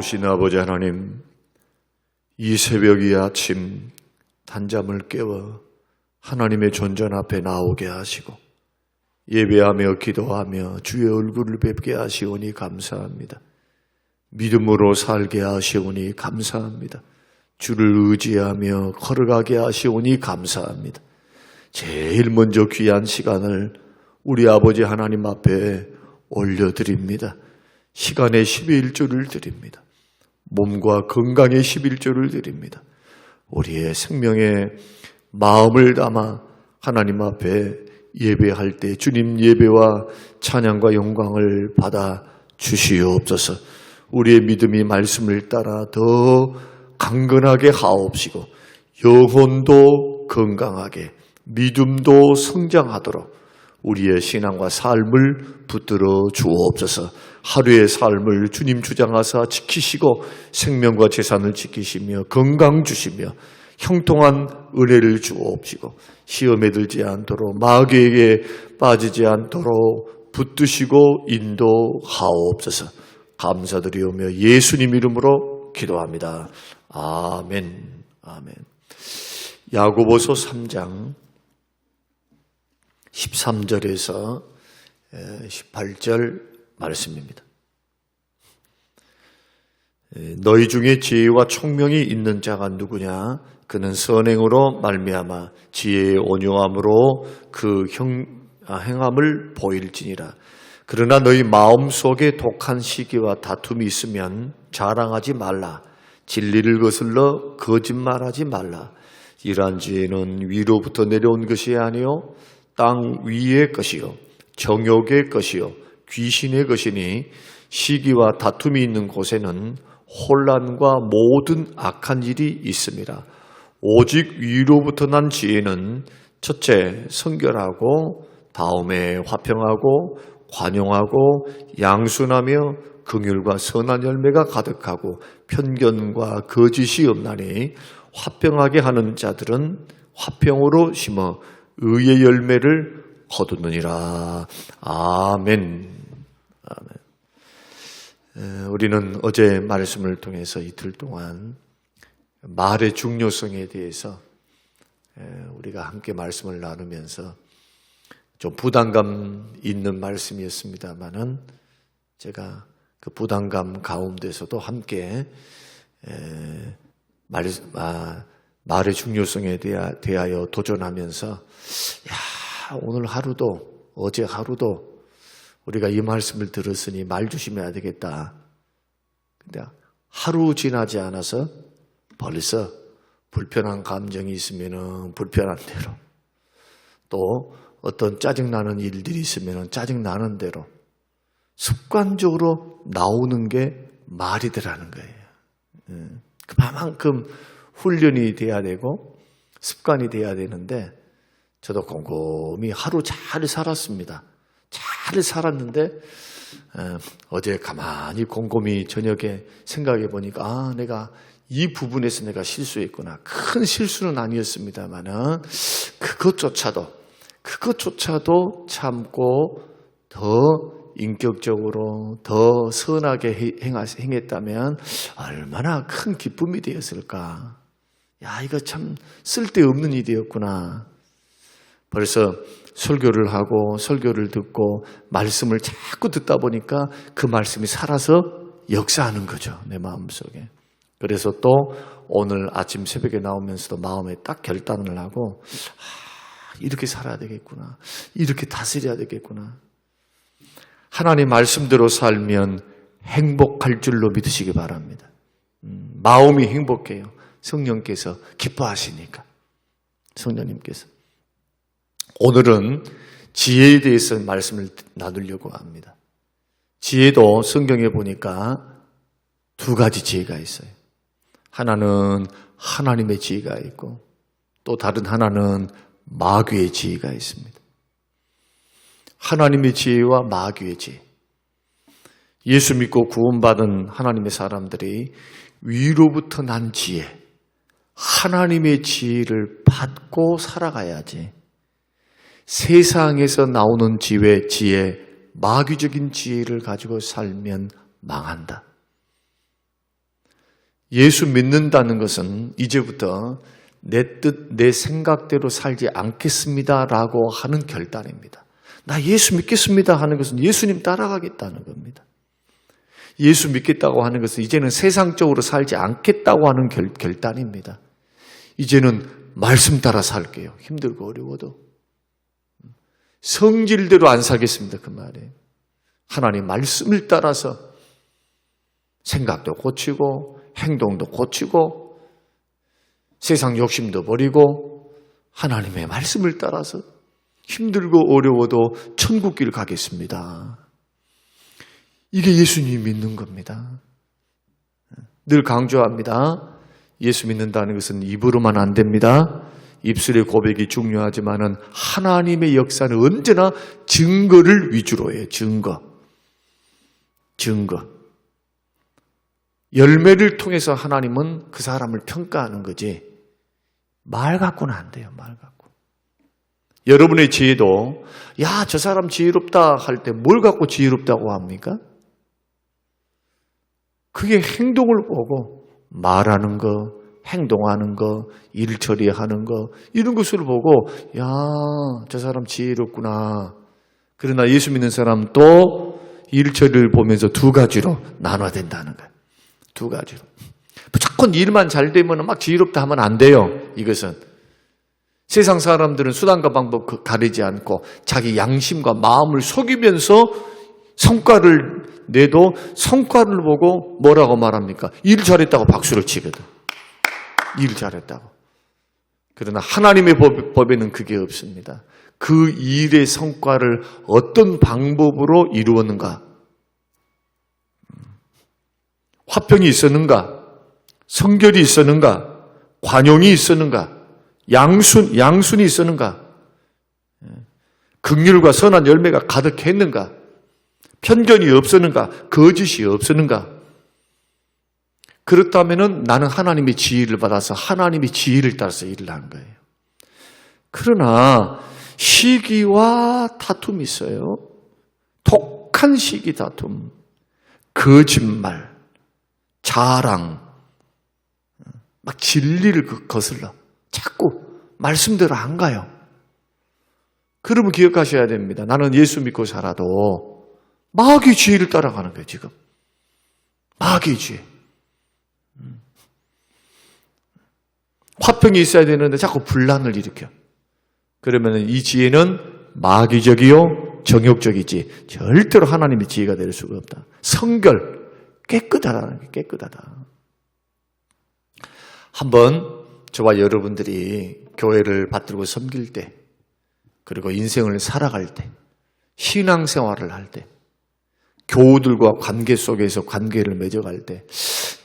좋으신 아버지 하나님, 이 새벽이 아침 단잠을 깨워 하나님의 존전 앞에 나오게 하시고 예배하며 기도하며 주의 얼굴을 뵙게 하시오니 감사합니다. 믿음으로 살게 하시오니 감사합니다. 주를 의지하며 걸어가게 하시오니 감사합니다. 제일 먼저 귀한 시간을 우리 아버지 하나님 앞에 올려드립니다. 시간의 11조를 드립니다. 몸과 건강의 11조를 드립니다. 우리의 생명에 마음을 담아 하나님 앞에 예배할 때 주님 예배와 찬양과 영광을 받아 주시옵소서. 우리의 믿음이 말씀을 따라 더 강건하게 하옵시고 영혼도 건강하게 믿음도 성장하도록 우리의 신앙과 삶을 붙들어 주옵소서. 하루의 삶을 주님 주장하사 지키시고 생명과 재산을 지키시며 건강 주시며 형통한 은혜를 주옵시고 시험에 들지 않도록 마귀에게 빠지지 않도록 붙드시고 인도하옵소서. 감사드리오며 예수님 이름으로 기도합니다. 아멘. 아멘. 야고보서 3장 13절에서 18절 말씀입니다. 너희 중에 지혜와 총명이 있는 자가 누구냐? 그는 선행으로 말미암아 지혜의 온유함으로 그 행함을 보일지니라. 그러나 너희 마음속에 독한 시기와 다툼이 있으면 자랑하지 말라. 진리를 거슬러 거짓말하지 말라. 이러한 지혜는 위로부터 내려온 것이 아니요 땅 위의 것이요 정욕의 것이요 귀신의 것이니 시기와 다툼이 있는 곳에는 혼란과 모든 악한 일이 있습니다. 오직 위로부터 난 지혜는 첫째 성결하고 다음에 화평하고 관용하고 양순하며 긍휼과 선한 열매가 가득하고 편견과 거짓이 없나니 화평하게 하는 자들은 화평으로 심어 의의 열매를 거두느니라. 아멘. 아멘. 우리는 어제 말씀을 통해서 이틀 동안 말의 중요성에 대해서 우리가 함께 말씀을 나누면서 좀 부담감 있는 말씀이었습니다만은 제가 그 부담감 가운데서도 함께 말의 중요성에 대하여 도전하면서 오늘 하루도 어제 하루도 우리가 이 말씀을 들었으니 말 조심해야 되겠다. 근데 하루 지나지 않아서 벌써 불편한 감정이 있으면 불편한 대로 또 어떤 짜증나는 일들이 있으면 짜증나는 대로 습관적으로 나오는 게 말이더라는 거예요. 그만큼 훈련이 돼야 되고 습관이 돼야 되는데 저도 곰곰이 하루 잘 살았습니다. 잘 살았는데 어제 가만히 곰곰이 저녁에 생각해 보니까 내가 이 부분에서 내가 실수했구나. 큰 실수는 아니었습니다만은 그것조차도 참고 더 인격적으로 더 선하게 행했다면 얼마나 큰 기쁨이 되었을까. 이거 참 쓸데없는 일이었구나. 벌써 설교를 하고 설교를 듣고 말씀을 자꾸 듣다 보니까 그 말씀이 살아서 역사하는 거죠. 내 마음속에. 그래서 또 오늘 아침 새벽에 나오면서도 마음에 딱 결단을 하고 이렇게 살아야 되겠구나. 이렇게 다스려야 되겠구나. 하나님 말씀대로 살면 행복할 줄로 믿으시기 바랍니다. 마음이 행복해요. 성령께서 기뻐하시니까. 성령님께서. 오늘은 지혜에 대해서 말씀을 나누려고 합니다. 지혜도 성경에 보니까 두 가지 지혜가 있어요. 하나는 하나님의 지혜가 있고 또 다른 하나는 마귀의 지혜가 있습니다. 하나님의 지혜와 마귀의 지혜. 예수 믿고 구원받은 하나님의 사람들이 위로부터 난 지혜, 하나님의 지혜를 받고 살아가야지 세상에서 나오는 지혜, 마귀적인 지혜를 가지고 살면 망한다. 예수 믿는다는 것은 이제부터 내 뜻, 내 생각대로 살지 않겠습니다라고 하는 결단입니다. 나 예수 믿겠습니다 하는 것은 예수님 따라가겠다는 겁니다. 예수 믿겠다고 하는 것은 이제는 세상적으로 살지 않겠다고 하는 결단입니다. 이제는 말씀 따라 살게요. 힘들고 어려워도. 성질대로 안 살겠습니다. 그 말이에요. 하나님 말씀을 따라서 생각도 고치고 행동도 고치고 세상 욕심도 버리고 하나님의 말씀을 따라서 힘들고 어려워도 천국길 가겠습니다. 이게 예수님 믿는 겁니다. 늘 강조합니다. 예수 믿는다는 것은 입으로만 안 됩니다. 입술의 고백이 중요하지만은 하나님의 역사는 언제나 증거를 위주로 해요. 증거. 열매를 통해서 하나님은 그 사람을 평가하는 거지 말 갖고는 안 돼요. 말 갖고. 여러분의 지혜도 야, 저 사람 지혜롭다 할 때 뭘 갖고 지혜롭다고 합니까? 그게 행동을 보고 말하는 거, 행동하는 거, 일 처리하는 거 이런 것을 보고 야, 저 사람 지혜롭구나. 그러나 예수 믿는 사람 또 일 처리를 보면서 두 가지로 나눠야 된다는 거예요. 두 가지로. 무조건 일만 잘 되면 막 지혜롭다 하면 안 돼요. 이것은. 세상 사람들은 수단과 방법 가리지 않고 자기 양심과 마음을 속이면서 성과를 내도 성과를 보고 뭐라고 말합니까? 일 잘했다고 박수를 치거든. 일 잘했다고. 그러나 하나님의 법에는 그게 없습니다. 그 일의 성과를 어떤 방법으로 이루었는가? 화평이 있었는가? 성결이 있었는가? 관용이 있었는가? 양순이 있었는가? 긍휼과 선한 열매가 가득했는가? 편견이 없었는가? 거짓이 없었는가? 그렇다면 나는 하나님의 지혜를 받아서 하나님의 지혜를 따라서 일을 한 거예요. 그러나 시기와 다툼이 있어요. 독한 시기 다툼, 거짓말, 자랑, 막 진리를 거슬러 자꾸 말씀대로 안 가요. 그러면 기억하셔야 됩니다. 나는 예수 믿고 살아도 마귀의 지혜를 따라가는 거예요. 지금 마귀의 지혜. 화평이 있어야 되는데 자꾸 분란을 일으켜. 그러면 이 지혜는 마귀적이요 정욕적이지 절대로 하나님의 지혜가 될 수가 없다. 성결, 깨끗하다는 게 깨끗하다. 한번 저와 여러분들이 교회를 받들고 섬길 때 그리고 인생을 살아갈 때 신앙생활을 할 때 교우들과 관계 속에서 관계를 맺어갈 때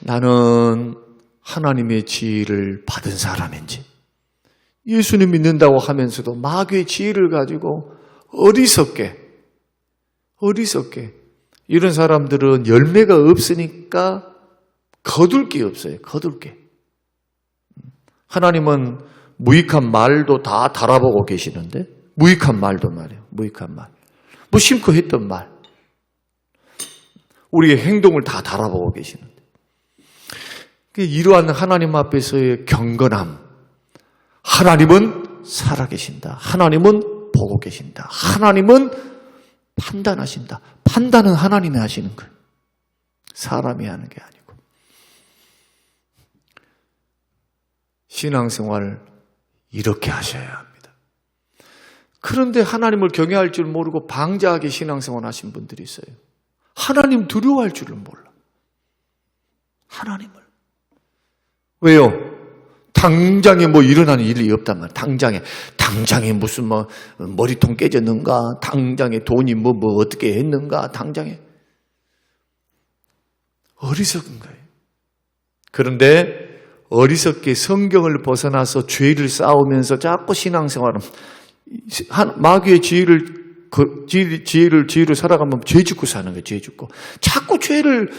나는 하나님의 지혜를 받은 사람인지 예수님 믿는다고 하면서도 마귀의 지혜를 가지고 어리석게 이런 사람들은 열매가 없으니까 거둘 게 없어요. 거둘 게. 하나님은 무익한 말도 다 달아보고 계시는데 무익한 말도 말이에요. 무익한 말. 무심코 했던 말. 우리의 행동을 다 달아보고 계시는데 이러한 하나님 앞에서의 경건함. 하나님은 살아계신다. 하나님은 보고 계신다. 하나님은 판단하신다. 판단은 하나님이 하시는 거예요. 사람이 하는 게 아니고. 신앙생활 이렇게 하셔야 합니다. 그런데 하나님을 경외할 줄 모르고 방자하게 신앙생활 하신 분들이 있어요. 하나님 두려워할 줄을 몰라. 하나님을. 왜요? 당장에 뭐 일어나는 일이 없단 말이야. 당장에 무슨 뭐 머리통 깨졌는가? 당장에 돈이 뭐 어떻게 했는가? 당장에. 어리석은 거예요. 그런데 어리석게 성경을 벗어나서 죄를 쌓으면서 자꾸 신앙생활은 마귀의 지혜를 살아가면 죄 짓고 사는 거예요. 죄 짓고. 자꾸 죄를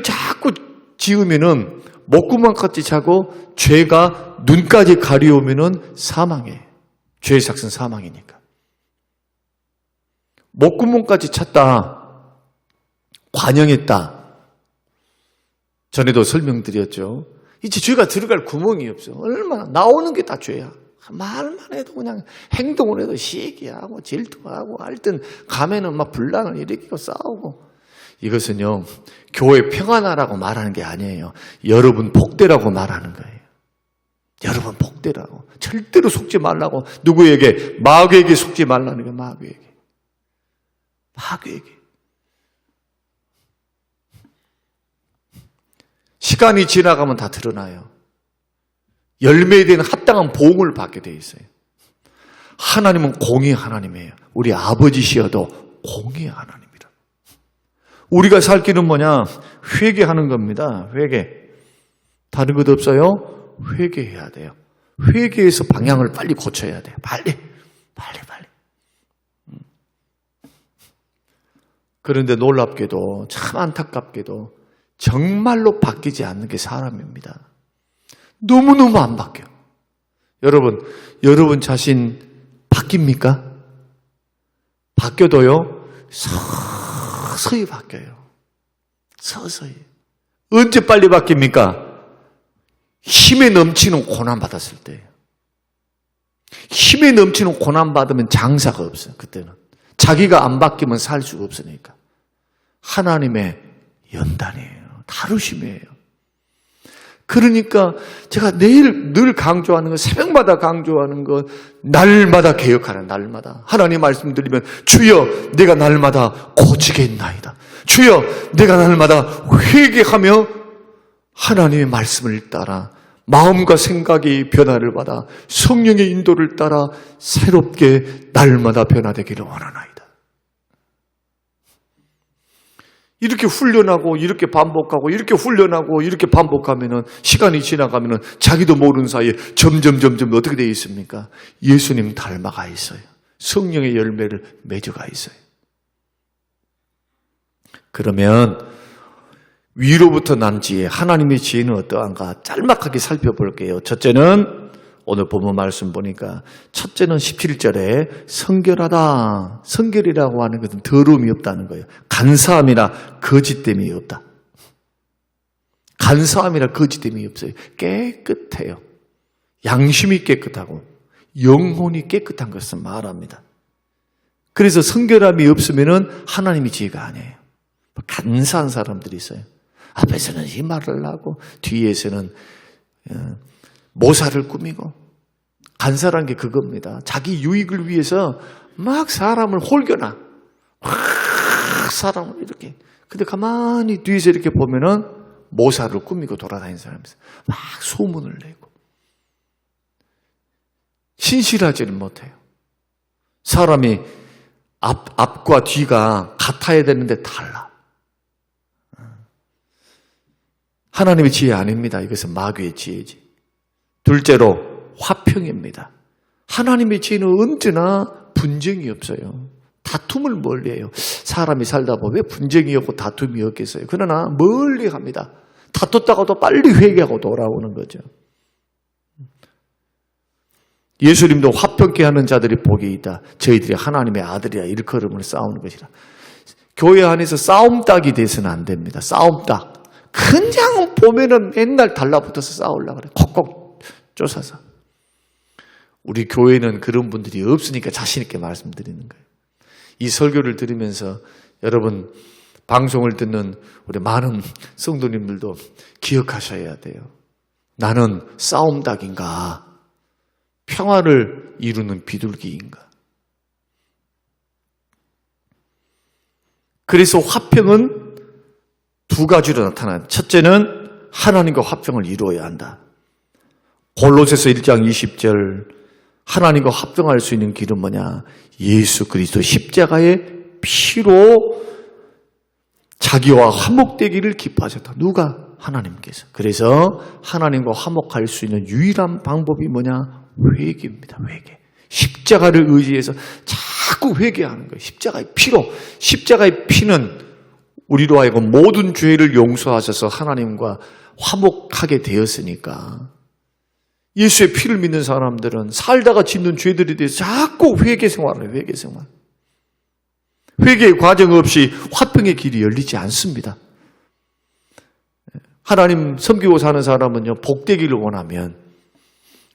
자꾸 지으면은 목구멍까지 차고 죄가 눈까지 가려우면은 사망해. 죄의 삭은 사망이니까. 목구멍까지 찼다. 관영했다. 전에도 설명드렸죠. 이제 죄가 들어갈 구멍이 없어. 얼마나 나오는 게 다 죄야. 말만 해도 그냥 행동을 해도 시기하고 질투하고 하여튼 가면은 막 분란을 일으키고 싸우고. 이것은요, 교회 평안하라고 말하는 게 아니에요. 여러분 복되라고 말하는 거예요. 여러분 복되라고. 절대로 속지 말라고. 누구에게? 마귀에게 속지 말라는 거예요. 마귀에게. 시간이 지나가면 다 드러나요. 열매에 대한 합당한 보응을 받게 돼 있어요. 하나님은 공의 하나님이에요. 우리 아버지시여도 공의 하나님이라. 우리가 살 길은 뭐냐? 회개하는 겁니다. 회개. 다른 것 없어요? 회개해야 돼요. 회개해서 방향을 빨리 고쳐야 돼요. 빨리. 그런데 놀랍게도, 참 안타깝게도 정말로 바뀌지 않는 게 사람입니다. 너무너무 안 바뀌어요. 여러분 자신 바뀝니까? 바뀌어도요, 서서히 바뀌어요. 서서히. 언제 빨리 바뀝니까? 힘에 넘치는 고난 받았을 때예요. 힘에 넘치는 고난 받으면 장사가 없어요. 그때는. 자기가 안 바뀌면 살 수가 없으니까. 하나님의 연단이에요. 다루심이에요. 그러니까 제가 늘 강조하는 건, 새벽마다 강조하는 건, 날마다 개혁하는, 날마다. 하나님 말씀 드리면, 주여 내가 날마다 고치겠나이다. 주여 내가 날마다 회개하며 하나님의 말씀을 따라 마음과 생각이 변화를 받아 성령의 인도를 따라 새롭게 날마다 변화되기를 원하나이다. 이렇게 훈련하고 이렇게 반복하고 이렇게 훈련하고 이렇게 반복하면은 시간이 지나가면은 자기도 모르는 사이에 점점 어떻게 되어 있습니까? 예수님 닮아가 있어요. 성령의 열매를 맺어가 있어요. 그러면 위로부터 난 지혜, 하나님의 지혜는 어떠한가 짤막하게 살펴볼게요. 첫째는 오늘 본문 말씀 보니까 첫째는 17절에 성결하다. 성결이라고 하는 것은 더러움이 없다는 거예요. 간사함이나 거짓됨이 없다. 간사함이나 거짓됨이 없어요. 깨끗해요. 양심이 깨끗하고 영혼이 깨끗한 것을 말합니다. 그래서 성결함이 없으면은 하나님의 지혜가 아니에요. 간사한 사람들이 있어요. 앞에서는 이 말을 하고 뒤에서는 모사를 꾸미고. 간사란 게 그겁니다. 자기 유익을 위해서 막 사람을 홀겨놔. 사람을 이렇게. 근데 가만히 뒤에서 이렇게 보면은 모사를 꾸미고 돌아다니는 사람이 있어요. 막 소문을 내고. 신실하지는 못해요. 사람이 앞과 뒤가 같아야 되는데 달라. 하나님의 지혜 아닙니다. 이것은 마귀의 지혜지. 둘째로 화평입니다. 하나님의 지혜는 언제나 분쟁이 없어요. 다툼을 멀리해요. 사람이 살다 보면 왜 분쟁이 없고 다툼이 없겠어요. 그러나 멀리합니다. 다퉜다가도 빨리 회개하고 돌아오는 거죠. 예수님도 화평케 하는 자들이 복이 있다. 저희들이 하나님의 아들이라 일컬음을 싸우는 것이라. 교회 안에서 싸움닭이 돼서는 안 됩니다. 싸움닭. 그냥 보면은 맨날 달라붙어서 싸우려고 그래. 콕콕 쫓아서. 우리 교회는 그런 분들이 없으니까 자신 있게 말씀드리는 거예요. 이 설교를 들으면서 여러분 방송을 듣는 우리 많은 성도님들도 기억하셔야 돼요. 나는 싸움닭인가? 평화를 이루는 비둘기인가? 그래서 화평은 두 가지로 나타나요. 첫째는 하나님과 화평을 이루어야 한다. 골로새서 1장 20절 하나님과 화평할 수 있는 길은 뭐냐? 예수 그리스도 십자가의 피로 자기와 화목되기를 기뻐하셨다. 누가? 하나님께서. 그래서 하나님과 화목할 수 있는 유일한 방법이 뭐냐? 회개입니다. 회개. 십자가를 의지해서 자꾸 회개하는 거예요. 십자가의 피로. 십자가의 피는 우리로 하여금 모든 죄를 용서하셔서 하나님과 화목하게 되었으니까 예수의 피를 믿는 사람들은 살다가 짓는 죄들에 대해서 자꾸 회개 생활을 해요. 회개 생활. 회개의 과정 없이 화평의 길이 열리지 않습니다. 하나님 섬기고 사는 사람은요, 복되기를 원하면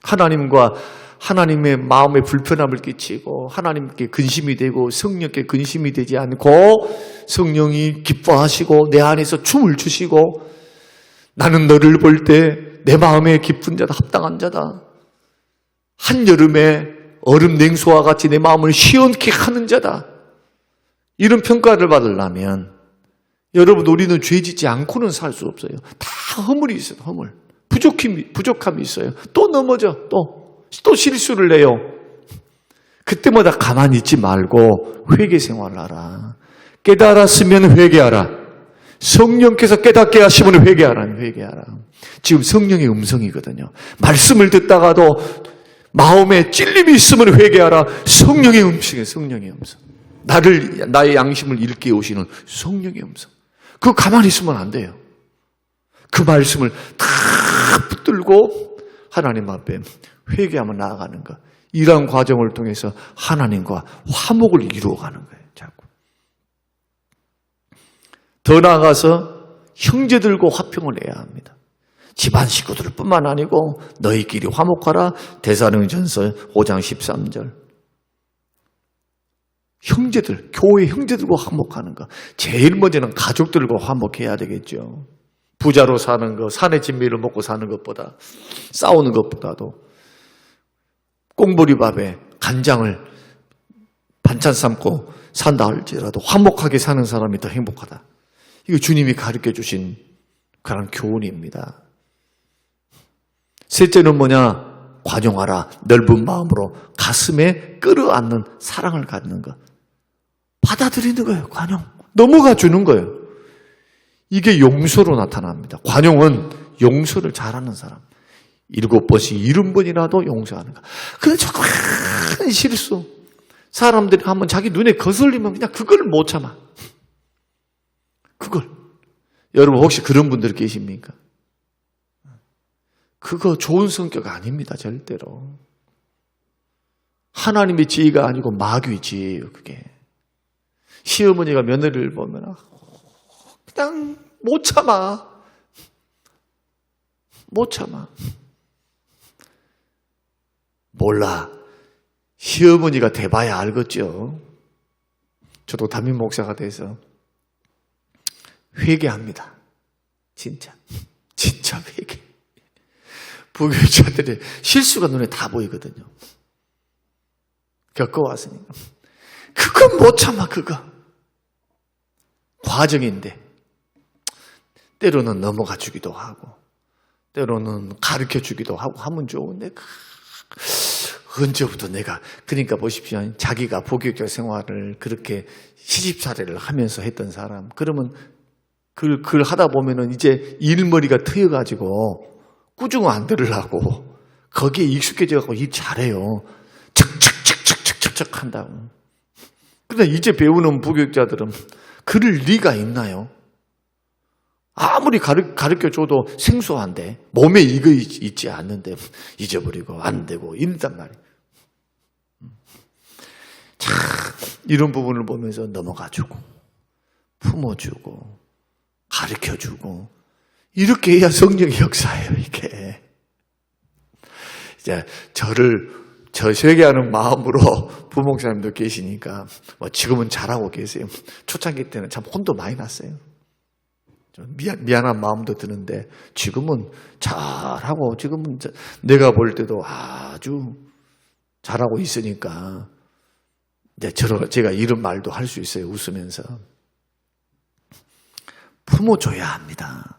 하나님과 하나님의 마음에 불편함을 끼치고 하나님께 근심이 되고 성령께 근심이 되지 않고 성령이 기뻐하시고 내 안에서 춤을 추시고 나는 너를 볼 때 내 마음에 깊은 자다, 합당한 자다. 한여름에 얼음 냉수와 같이 내 마음을 시원케 하는 자다. 이런 평가를 받으려면 여러분, 우리는 죄 짓지 않고는 살 수 없어요. 다 허물이 있어요. 허물. 부족함이 있어요. 또 넘어져. 또 실수를 내요. 그때마다 가만히 있지 말고 회개 생활을 하라. 깨달았으면 회개하라. 성령께서 깨닫게 하시면 회개하라. 회개하라. 지금 성령의 음성이거든요. 말씀을 듣다가도 마음에 찔림이 있으면 회개하라. 성령의 음성이에요. 성령의 음성. 나의 양심을 일깨 오시는 성령의 음성. 그거 가만히 있으면 안 돼요. 그 말씀을 다 붙들고 하나님 앞에 회개하며 나아가는 것. 이러한 과정을 통해서 하나님과 화목을 이루어가는 거예요. 자꾸. 더 나아가서 형제들과 화평을 해야 합니다. 집안 식구들 뿐만 아니고 너희끼리 화목하라. 데살로니가전서 5장 13절. 형제들, 교회 형제들과 화목하는 것. 제일 먼저는 가족들과 화목해야 되겠죠. 부자로 사는 것, 산의 진미를 먹고 사는 것보다, 싸우는 것보다도 꽁보리밥에 간장을 반찬 삼고 산다 할지라도 화목하게 사는 사람이 더 행복하다. 이거 주님이 가르쳐 주신 그런 교훈입니다. 셋째는 뭐냐? 관용하라. 넓은 마음으로 가슴에 끌어안는 사랑을 갖는 것. 받아들이는 거예요. 관용. 넘어가 주는 거예요. 이게 용서로 나타납니다. 관용은 용서를 잘하는 사람. 7번씩 70번이라도 용서하는 거. 근데 조금 큰 실수. 사람들이 한번 자기 눈에 거슬리면 그냥 그걸 못 참아. 그걸. 여러분 혹시 그런 분들 계십니까? 그거 좋은 성격 아닙니다. 절대로. 하나님의 지혜가 아니고 마귀의 지혜예요. 그게. 시어머니가 며느리를 보면 그냥 못 참아. 못 참아. 몰라. 시어머니가 돼봐야 알겠죠. 저도 담임 목사가 돼서 회개합니다. 진짜 회개. 부교육자들의 실수가 눈에 다 보이거든요. 겪어왔으니까. 그건 못 참아, 그거. 과정인데 때로는 넘어가 주기도 하고 때로는 가르쳐 주기도 하고 하면 좋은데 언제부터 내가 그러니까 보십시오. 자기가 부교육자 생활을 그렇게 시집살이를 하면서 했던 사람 그러면 그걸 하다 보면은 이제 일머리가 트여가지고 꾸중 안 들으려고 거기에 익숙해져가지고 일 잘해요. 척척척척척척 한다고. 그런데 이제 배우는 부교육자들은 그럴 리가 있나요? 아무리 가르쳐줘도 생소한데 몸에 익어 있지 않는데 잊어버리고 안 되고 이런단 말이에요. 참 이런 부분을 보면서 넘어가주고 품어주고 가르쳐주고 이렇게 해야 성령의 역사예요. 이게 이제 저 회개하는 마음으로 부목사님도 계시니까 지금은 잘하고 계세요. 초창기 때는 참 혼도 많이 났어요. 좀 미안한 마음도 드는데 지금은 잘하고 지금은 내가 볼 때도 아주 잘하고 있으니까 이제 제가 이런 말도 할 수 있어요. 웃으면서 품어줘야 합니다.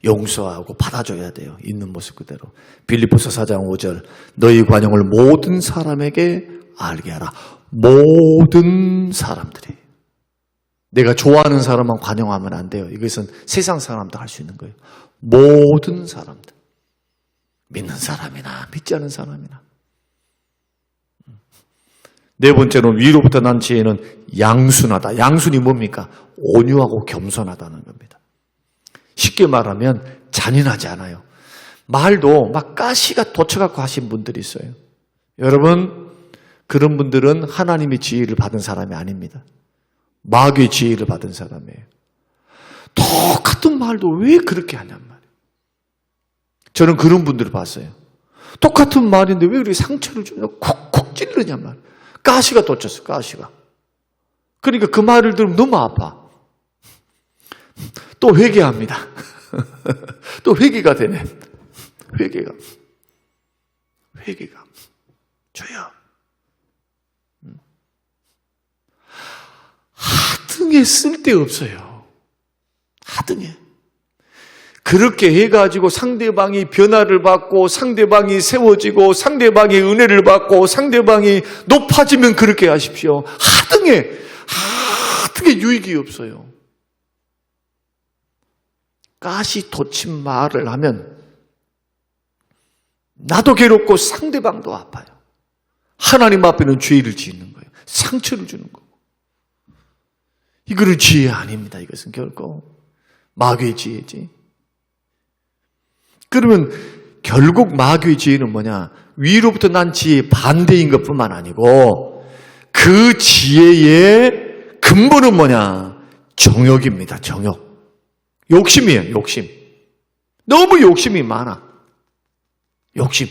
용서하고 받아줘야 돼요. 있는 모습 그대로. 빌립보서 4장 5절 너희 관용을 모든 사람에게 알게 하라. 모든 사람들이. 내가 좋아하는 사람만 관용하면 안 돼요. 이것은 세상 사람도 할 수 있는 거예요. 모든 사람들. 믿는 사람이나 믿지 않은 사람이나. 네 번째는 위로부터 난 지혜는 양순하다. 양순이 뭡니까? 온유하고 겸손하다는 겁니다. 쉽게 말하면 잔인하지 않아요. 말도 막 가시가 돋쳐갖고 하신 분들이 있어요. 여러분 그런 분들은 하나님의 지혜를 받은 사람이 아닙니다. 마귀의 지혜를 받은 사람이에요. 똑같은 말도 왜 그렇게 하냔 말이에요. 저는 그런 분들을 봤어요. 똑같은 말인데 왜 그렇게 상처를 주냐, 쿡쿡 찌르냔 말이에요. 가시가 돋쳤어, 가시가. 그러니까 그 말을 들으면 너무 아파. 또 회개합니다. 또 회개가 되네. 회개가. 주여. 하등에 쓸데없어요. 하등에. 그렇게 해가지고 상대방이 변화를 받고 상대방이 세워지고 상대방이 은혜를 받고 상대방이 높아지면 그렇게 하십시오. 하등에 유익이 없어요. 가시 돋친 말을 하면 나도 괴롭고 상대방도 아파요. 하나님 앞에는 죄를 짓는 거예요. 상처를 주는 거고. 이거는 지혜 아닙니다. 이것은 결코 마귀의 지혜지. 그러면 결국 마귀의 지혜는 뭐냐? 위로부터 난 지혜의 반대인 것뿐만 아니고 그 지혜의 근본은 뭐냐? 정욕입니다. 정욕. 욕심이에요. 욕심. 너무 욕심이 많아. 욕심.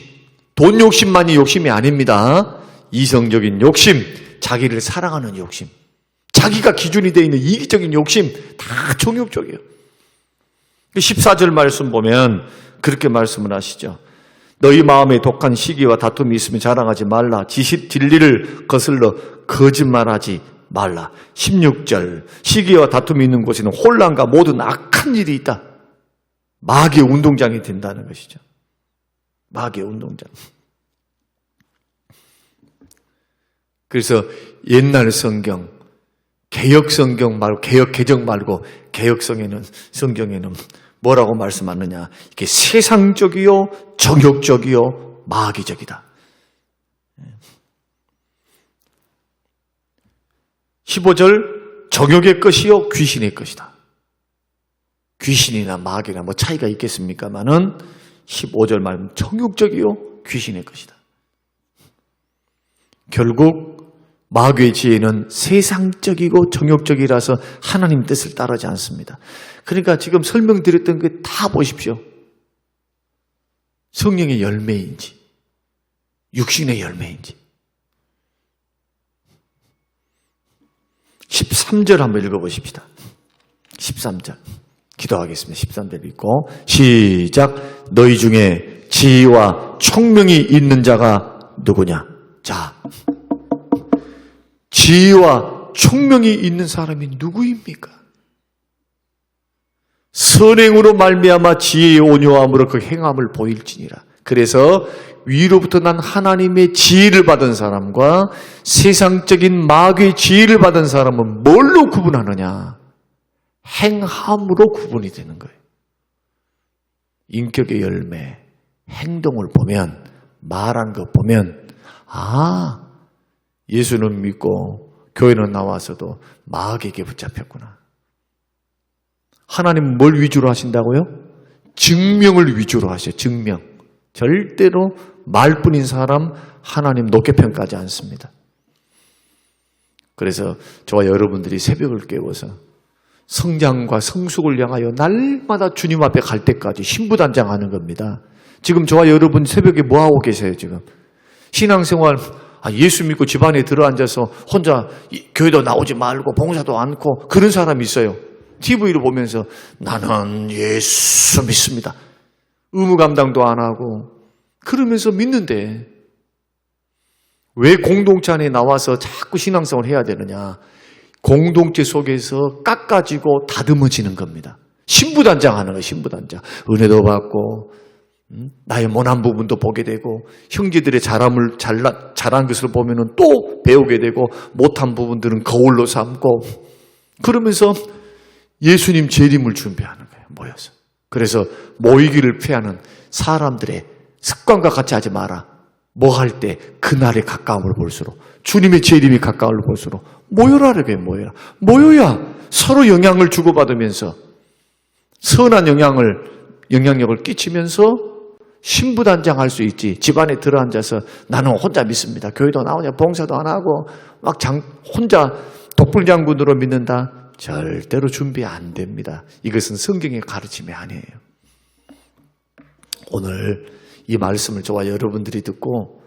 돈 욕심만이 욕심이 아닙니다. 이성적인 욕심, 자기를 사랑하는 욕심, 자기가 기준이 되어 있는 이기적인 욕심, 다 정욕적이에요. 14절 말씀 보면 그렇게 말씀을 하시죠. 너희 마음에 독한 시기와 다툼이 있으면 자랑하지 말라. 진리를 거슬러 거짓말하지 말라. 16절 시기와 다툼이 있는 곳에는 혼란과 모든 악한 일이 있다. 마귀의 운동장이 된다는 것이죠. 마귀의 운동장. 그래서 옛날 성경, 개역 성경 말고, 개역 개정 말고, 개역 성경에는 뭐라고 말씀하느냐. 이게 세상적이요, 정욕적이요, 마귀적이다. 15절, 정욕의 것이요, 귀신의 것이다. 귀신이나 마귀나 뭐 차이가 있겠습니까만은 15절 말은 정욕적이요, 귀신의 것이다. 결국 마귀의 지혜는 세상적이고 정욕적이라서 하나님 뜻을 따르지 않습니다. 그러니까 지금 설명드렸던 게 다 보십시오. 성령의 열매인지 육신의 열매인지. 13절 한번 읽어보십시다. 13절 기도하겠습니다. 13절 읽고 시작. 너희 중에 지혜와 총명이 있는 자가 누구냐? 자, 지혜와 총명이 있는 사람이 누구입니까? 선행으로 말미암아 지혜의 온유함으로 그 행함을 보일지니라. 그래서 위로부터 난 하나님의 지혜를 받은 사람과 세상적인 마귀의 지혜를 받은 사람은 뭘로 구분하느냐? 행함으로 구분이 되는 거예요. 인격의 열매, 행동을 보면, 말한 것 보면, 아, 예수는 믿고 교회는 나와서도 마귀에게 붙잡혔구나. 하나님은 뭘 위주로 하신다고요? 증명을 위주로 하셔요. 증명. 절대로 말뿐인 사람 하나님 높게 평가하지 않습니다. 그래서 저와 여러분들이 새벽을 깨워서 성장과 성숙을 향하여 날마다 주님 앞에 갈 때까지 신부단장하는 겁니다. 지금 저와 여러분 새벽에 뭐하고 계세요 지금? 신앙생활 예수 믿고 집안에 들어앉아서 혼자 교회도 나오지 말고 봉사도 않고 그런 사람이 있어요. TV를 보면서 나는 예수 믿습니다. 의무 감당도 안 하고 그러면서 믿는데 왜 공동체 안에 나와서 자꾸 신앙생활을 해야 되느냐? 공동체 속에서 깎아지고 다듬어지는 겁니다. 신부단장하는 거예요. 신부단장. 은혜도 받고 나의 못난 부분도 보게 되고 형제들의 잘한 것을 보면 또 배우게 되고 못한 부분들은 거울로 삼고 그러면서 예수님 재림을 준비하는 거예요. 모여서. 그래서 모이기를 피하는 사람들의 습관과 같이 하지 마라. 뭐 할 때 그날의 가까움을 볼수록 주님의 재림이 가까움을 볼수록 모여라라고요. 모여라. 모여야 서로 영향을 주고받으면서 선한 영향력을 끼치면서 신부단장할 수 있지. 집안에 들어앉아서 나는 혼자 믿습니다. 교회도 나오냐 봉사도 안 하고 막 혼자 독불장군으로 믿는다. 절대로 준비 안 됩니다. 이것은 성경의 가르침이 아니에요. 오늘 이 말씀을 저와 여러분들이 듣고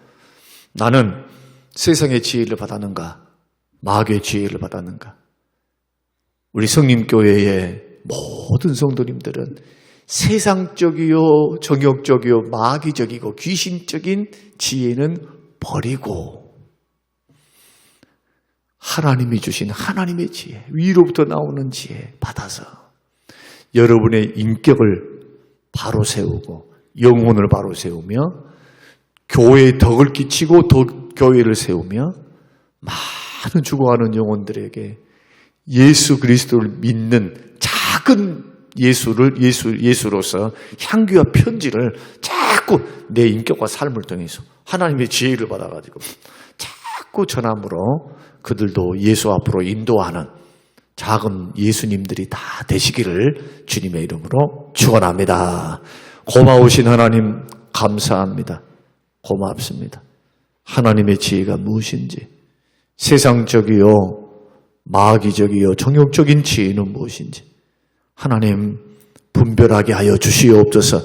나는 세상의 지혜를 받았는가? 마귀의 지혜를 받았는가? 우리 성림교회의 모든 성도님들은 세상적이요, 정욕적이요, 마귀적이고 귀신적인 지혜는 버리고 하나님이 주신 하나님의 지혜, 위로부터 나오는 지혜 받아서 여러분의 인격을 바로 세우고 영혼을 바로 세우며 교회에 덕을 끼치고 교회를 세우며 많은 죽어가는 영혼들에게 예수 그리스도를 믿는 작은 예수로서 향기와 편지를 자꾸 내 인격과 삶을 통해서 하나님의 지혜를 받아가지고 자꾸 전함으로 그들도 예수 앞으로 인도하는 작은 예수님들이 다 되시기를 주님의 이름으로 축원합니다. 고마우신 하나님 감사합니다. 고맙습니다. 하나님의 지혜가 무엇인지, 세상적이요, 마귀적이요, 정욕적인 지혜는 무엇인지 하나님 분별하게 하여 주시옵소서.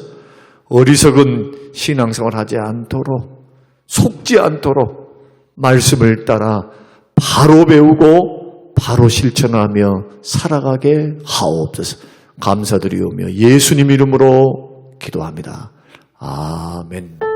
어리석은 신앙생활 하지 않도록, 속지 않도록 말씀을 따라 바로 배우고 바로 실천하며 살아가게 하옵소서. 감사드리오며 예수님 이름으로 기도합니다. 아멘.